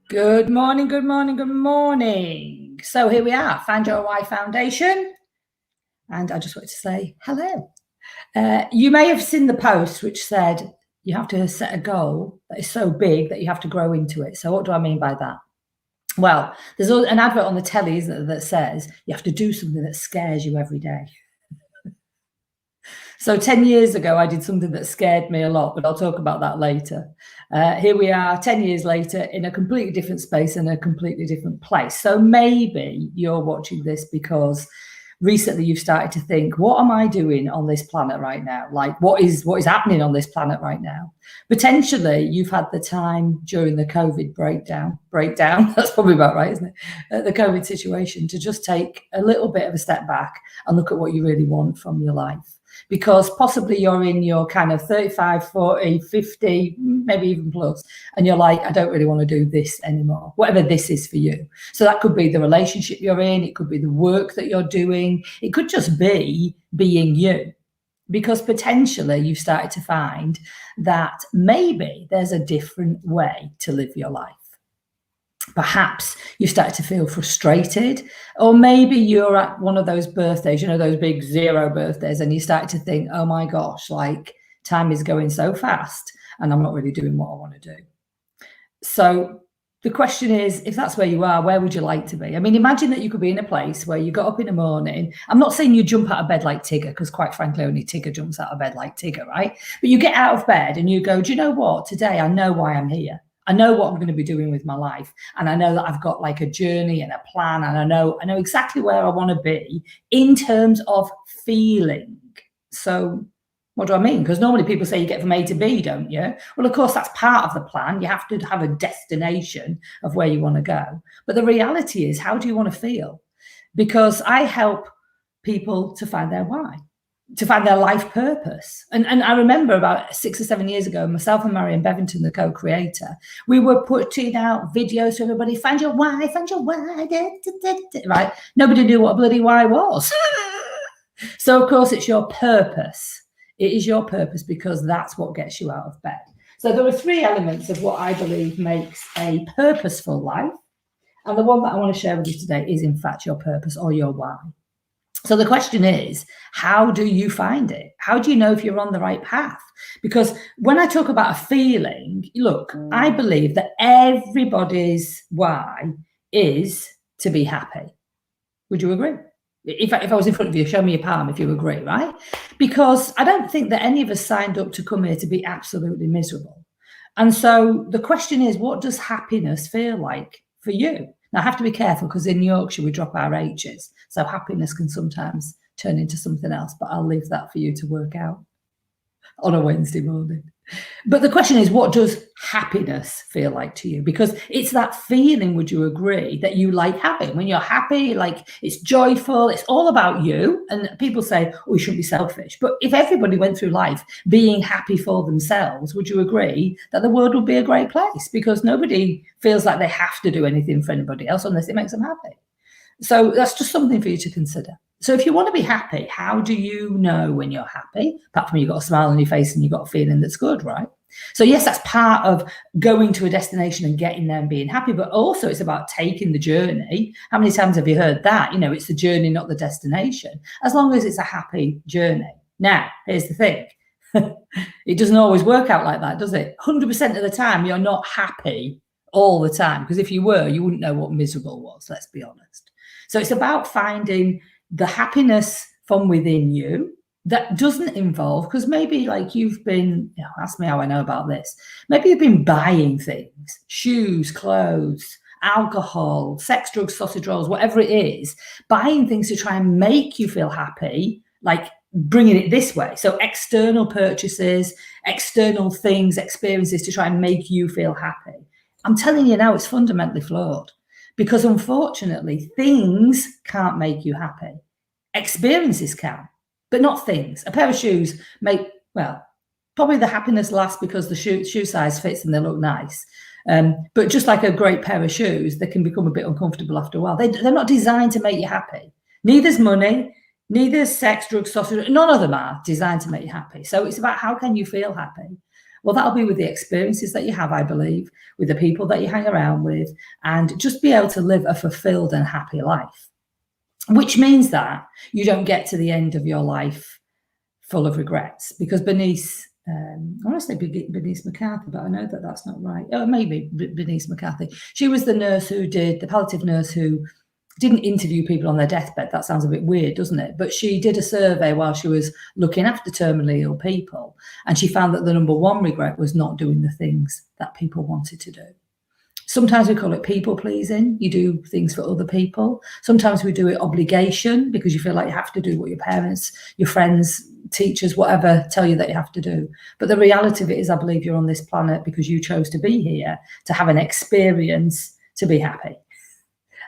Good morning, good morning, good morning. So here we are, Find Your Why Foundation. And I just wanted to say hello. You may have seen the post which said you have to set a goal that is so big that you have to grow into it. So what do I mean by that? Well, there's an advert on the telly, isn't there, that says you have to do something that scares you every day. So 10 years ago, I did something that scared me a lot, but I'll talk about that later. Here we are 10 years later in a completely different space and a completely different place. So maybe you're watching this because recently you've started to think, what am I doing on this planet right now? Like what is happening on this planet right now? Potentially you've had the time during the COVID breakdown, that's probably about right, isn't it? The COVID situation, to just take a little bit of a step back and look at what you really want from your life. Because possibly you're in your kind of 35, 40, 50, maybe even plus, and you're like, I don't really want to do this anymore, whatever this is for you. So that could be the relationship you're in, it could be the work that you're doing, it could just be being you. Because potentially you've started to find that maybe there's a different way to live your life. Perhaps you start to feel frustrated, or maybe you're at one of those birthdays, you know, those big 0 birthdays, and you start to think, oh my gosh, like time is going so fast and I'm not really doing what I want to do. So the question is, if that's where you are, where would you like to be? I mean, imagine that you could be in a place where you got up in the morning. I'm not saying you jump out of bed like Tigger, because quite frankly, only Tigger jumps out of bed like Tigger, right? But you get out of bed and you go, do you know what? Today, I know why I'm here. I know what I'm going to be doing with my life. And I know that I've got like a journey and a plan. And I know exactly where I want to be in terms of feeling. So what do I mean? Because normally people say you get from A to B, don't you? Well, of course, that's part of the plan. You have to have a destination of where you want to go. But the reality is, how do you want to feel? Because I help people to find their why, to find their life purpose. And I remember about 6 or 7 years ago, myself and Marion Bevington, the co-creator, we were putting out videos to everybody, find your why, right? Nobody knew what a bloody why was. So of course it's your purpose. It is your purpose, because that's what gets you out of bed. So there are 3 elements of what I believe makes a purposeful life. And the one that I want to share with you today is in fact your purpose, or your why. So the question is, how do you find it? How do you know if you're on the right path? Because when I talk about a feeling, look, I believe that everybody's why is to be happy. Would you agree? If I was in front of you, show me your palm if you agree, right? Because I don't think that any of us signed up to come here to be absolutely miserable. And so the question is, what does happiness feel like for you? Now, I have to be careful because in Yorkshire, we drop our H's. So happiness can sometimes turn into something else, but I'll leave that for you to work out on a Wednesday morning. But the question is, what does happiness feel like to you? Because it's that feeling, would you agree, that you like having? When you're happy, like it's joyful, it's all about you. And people say, oh, you shouldn't be selfish. But if everybody went through life being happy for themselves, would you agree that the world would be a great place? Because nobody feels like they have to do anything for anybody else unless it makes them happy. So that's just something for you to consider. So if you want to be happy, how do you know when you're happy? Apart from you've got a smile on your face and you've got a feeling that's good, right? So yes, that's part of going to a destination and getting there and being happy, but also it's about taking the journey. How many times have you heard that? You know, it's the journey, not the destination, as long as it's a happy journey. Now, here's the thing. It doesn't always work out like that, does it? 100% of the time, you're not happy all the time, because if you were, you wouldn't know what miserable was, let's be honest. So it's about finding the happiness from within you that doesn't involve, because maybe like you've been, ask me how I know about this, maybe you've been buying things, shoes, clothes, alcohol, sex, drugs, sausage rolls, whatever it is, buying things to try and make you feel happy, like bringing it this way. So external purchases, external things, experiences to try and make you feel happy. I'm telling you now, it's fundamentally flawed. Because unfortunately, things can't make you happy. Experiences can, but not things. A pair of shoes make, well, probably the happiness lasts because the shoe size fits and they look nice. But just like a great pair of shoes, they can become a bit uncomfortable after a while. They're not designed to make you happy. Neither's money, neither's sex, drugs, sausage. None of them are designed to make you happy. So it's about how can you feel happy? Well, that'll be with the experiences that you have, I believe, with the people that you hang around with, and just be able to live a fulfilled and happy life, which means that you don't get to the end of your life full of regrets. Because Bernice, I want to say Bernice McCarthy, but I know that that's not right. Oh, maybe Bernice McCarthy. she was the nurse who did, the palliative nurse who didn't interview people on their deathbed. That sounds a bit weird, doesn't it? But she did a survey while she was looking after terminally ill people, and she found that the number one regret was not doing the things that people wanted to do. Sometimes we call it people pleasing. You do things for other people. Sometimes we do it obligation, because you feel like you have to do what your parents, your friends, teachers, whatever tell you that you have to do. But the reality of it is, I believe you're on this planet because you chose to be here, to have an experience, to be happy.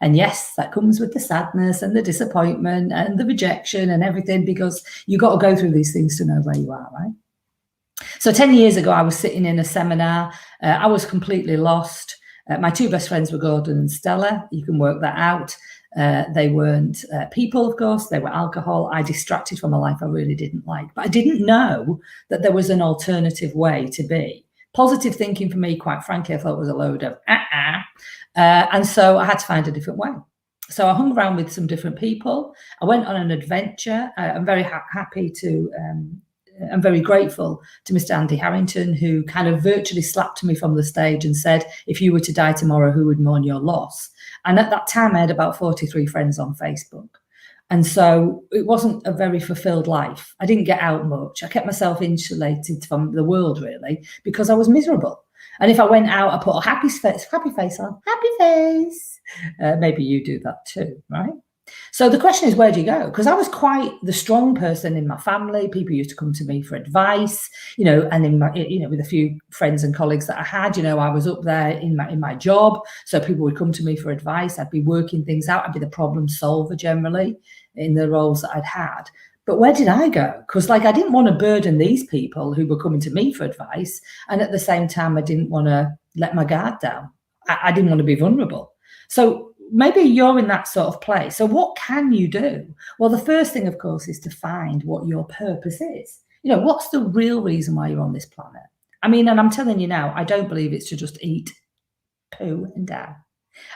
And yes, that comes with the sadness and the disappointment and the rejection and everything, because you've got to go through these things to know where you are, right? So 10 years ago, I was sitting in a seminar. I was completely lost. My two best friends were Gordon and Stella. You can work that out. They weren't people, of course. They were alcohol. I distracted from a life I really didn't like. But I didn't know that there was an alternative way to be. Positive thinking for me, quite frankly, I thought was a load of and so I had to find a different way. So I hung around with some different people. I went on an adventure. I'm very happy to, I'm very grateful to Mr. Andy Harrington, who kind of virtually slapped me from the stage and said, if you were to die tomorrow, who would mourn your loss? And at that time, I had about 43 friends on Facebook. And so it wasn't a very fulfilled life. I didn't get out much. I kept myself insulated from the world, really, because I was miserable. And if I went out, I put a happy face on, happy face. Maybe you do that too, right? So the question is, where do you go? Because I was quite the strong person in my family. People used to come to me for advice, you know, and in my, you know, with a few friends and colleagues that I had, you know, I was up there in my job. So people would come to me for advice. I'd be working things out. I'd be the problem solver generally in the roles that I'd had. But where did I go? Because like, I didn't want to burden these people who were coming to me for advice. And at the same time, I didn't want to let my guard down. I didn't want to be vulnerable. So maybe you're in that sort of place. So what can you do? Well, the first thing, of course, is to find what your purpose is. You know, what's the real reason why you're on this planet? I mean, and I'm telling you now, I don't believe it's to just eat, poo and die.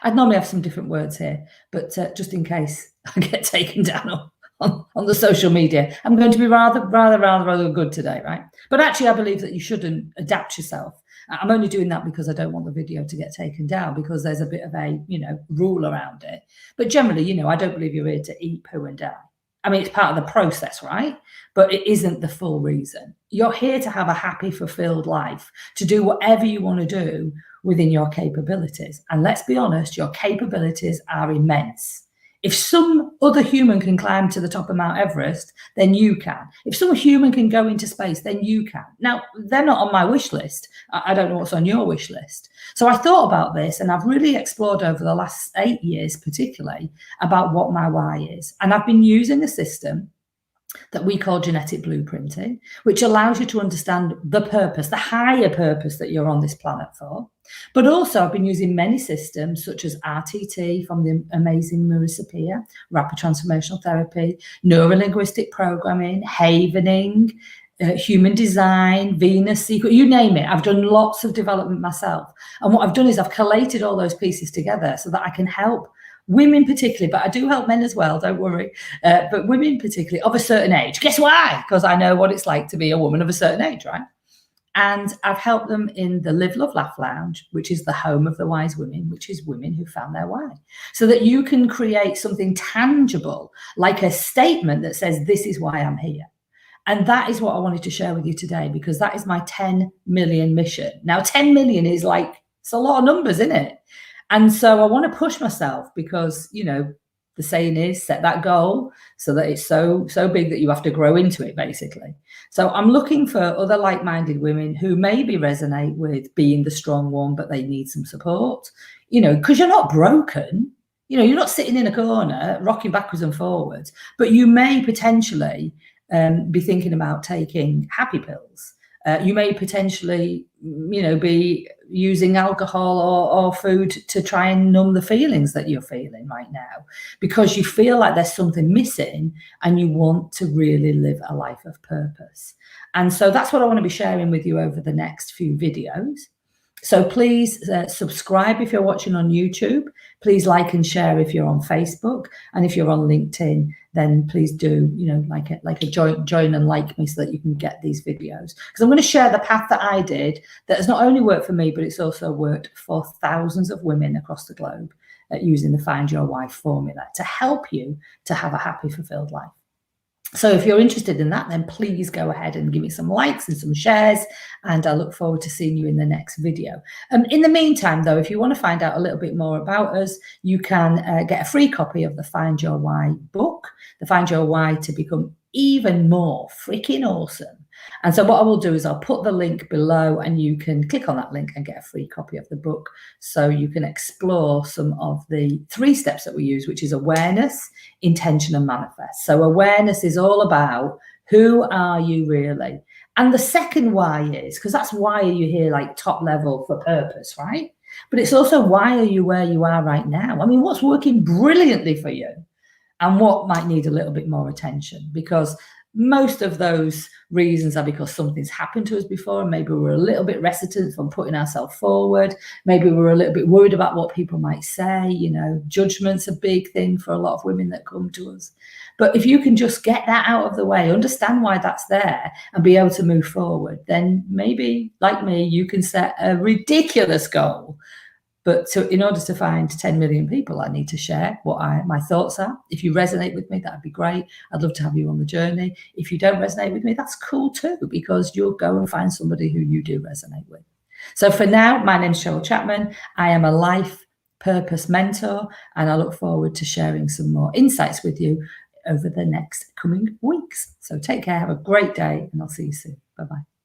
I'd normally have some different words here, but just in case I get taken down on the social media, I'm going to be rather good today, right? But actually, I believe that you shouldn't adapt yourself. I'm only doing that because I don't want the video to get taken down, because there's a bit of a, you know, rule around it. But generally, you know, I don't believe you're here to eat, poo and die. I mean, it's part of the process, right? But it isn't the full reason. You're here to have a happy, fulfilled life, to do whatever you want to do within your capabilities. And let's be honest, your capabilities are immense. If some other human can climb to the top of Mount Everest, then you can. If some human can go into space, then you can. Now, they're not on my wish list. I don't know what's on your wish list. So I thought about this, and I've really explored over the last 8 years, particularly, about what my why is. And I've been using a system that we call genetic blueprinting, which allows you to understand the purpose, the higher purpose that you're on this planet for. But also I've been using many systems such as RTT from the amazing Marissa Peer, rapid transformational therapy, neuro-linguistic programming, havening, human design, Venus secret, you name it. I've done lots of development myself. And what I've done is I've collated all those pieces together so that I can help women particularly, but I do help men as well, don't worry. But women particularly of a certain age. Guess why? Because I know what it's like to be a woman of a certain age, right? And I've helped them in the Live, Love, Laugh Lounge, which is the home of the wise women, which is women who found their why. So that you can create something tangible, like a statement that says, this is why I'm here. And that is what I wanted to share with you today, because that is my 10 million mission. Now, 10 million is like, it's a lot of numbers, isn't it? And so I want to push myself because, you know, the saying is set that goal so that it's so big that you have to grow into it, basically. So I'm looking for other like-minded women who maybe resonate with being the strong one, but they need some support, you know, because you're not broken. You know, you're not sitting in a corner rocking backwards and forwards, but you may potentially be thinking about taking happy pills. You may potentially, you know, be using alcohol or food to try and numb the feelings that you're feeling right now, because you feel like there's something missing and you want to really live a life of purpose. And so that's what I want to be sharing with you over the next few videos. So please subscribe if you're watching on YouTube. Please like and share if you're on Facebook, and if you're on LinkedIn, then please do, like a join and like me so that you can get these videos. Because I'm going to share the path that I did that has not only worked for me, but it's also worked for thousands of women across the globe using the Find Your Why formula to help you to have a happy, fulfilled life. So if you're interested in that, then please go ahead and give me some likes and some shares, and I look forward to seeing you in the next video. In the meantime, though, if you want to find out a little bit more about us, you can get a free copy of the Find Your Why book, the Find Your Why to become even more freaking awesome. And so what I will do is I'll put the link below, and you can click on that link and get a free copy of the book, so you can explore some of the 3 steps that we use, which is awareness, intention, and manifest. So awareness is all about who are you really? And the second why is, because that's why are you here, like top level for purpose, right? But it's also why are you where you are right now? I mean, what's working brilliantly for you and what might need a little bit more attention? Because most of those reasons are because something's happened to us before, and maybe we're a little bit reticent from putting ourselves forward. Maybe we're a little bit worried about what people might say. Judgment's a big thing for a lot of women that come to us. But if you can just get that out of the way, understand why that's there, and be able to move forward, then maybe, like me, you can set a ridiculous goal. But in order to find 10 million people, I need to share what my thoughts are. If you resonate with me, that'd be great. I'd love to have you on the journey. If you don't resonate with me, that's cool too, because you'll go and find somebody who you do resonate with. So for now, my name's Cheryl Chapman. I am a life purpose mentor, and I look forward to sharing some more insights with you over the next coming weeks. So take care, have a great day, and I'll see you soon. Bye-bye.